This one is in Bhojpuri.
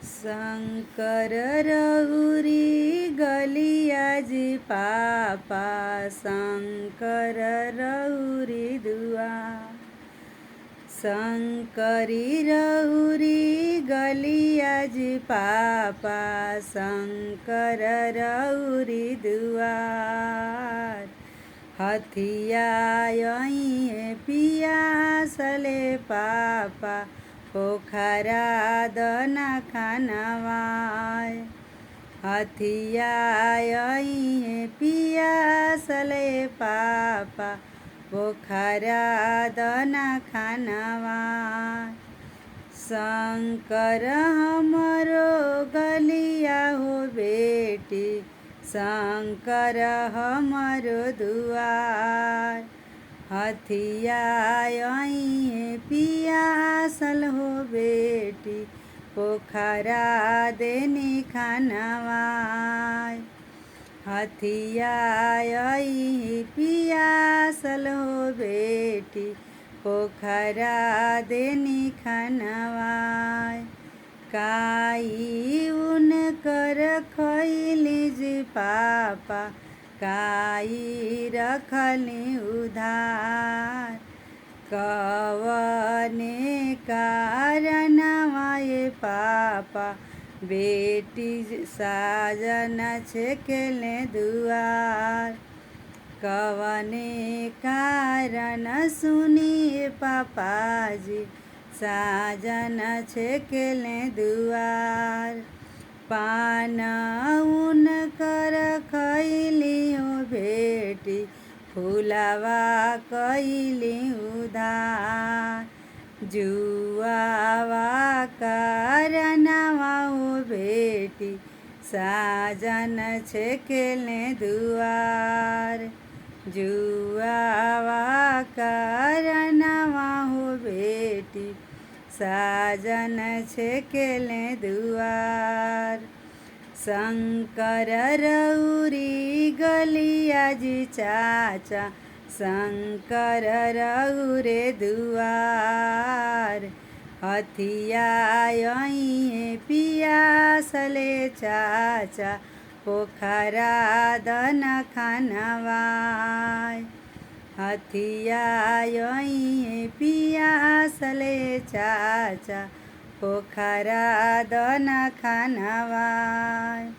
शंकर रहुरी गलियाजी पापा, शंकर रहुरी दुआ। शंकरी रहुरी गलियाजी पापा, शंकर रहुरी दुआर। हथिया पियासले पापा, पोखरा दना खानवाय। हथिया पियासले पापा, पोखरा दना खानवाय। शंकर हमरो गलिया हो बेटी, शंकर हमरो दुआर। हथिया पियासल हो बेटी, पोखरा देनी खानवाय। हथिया पियासल हो बेटी, पोखरा देनी खानवाय। काई उनकर खैली जी पापा, काई रखली उधार। कवने कारणवाए पापा, बेटी साजन छेकेले दुआर। कवने कारण सुनिए पापाजी, साजन छेकेले दुआर। पान उनकर खैली हो बेटी, फुलवा कैली उधार। जुआवा कारणवा हो बेटी, साजन छेकेले दुआर। जुआवा कारणवा हो बेटी, साजन छेकेले दुआर। शंकर रहुरी गलियाजी चाचा, शंकर रहुरे दुआर। हथिया पियासले चाचा, पोखरा दना खानवाय। हथिया पियासले चाचा, पोखरा दना खानवाय।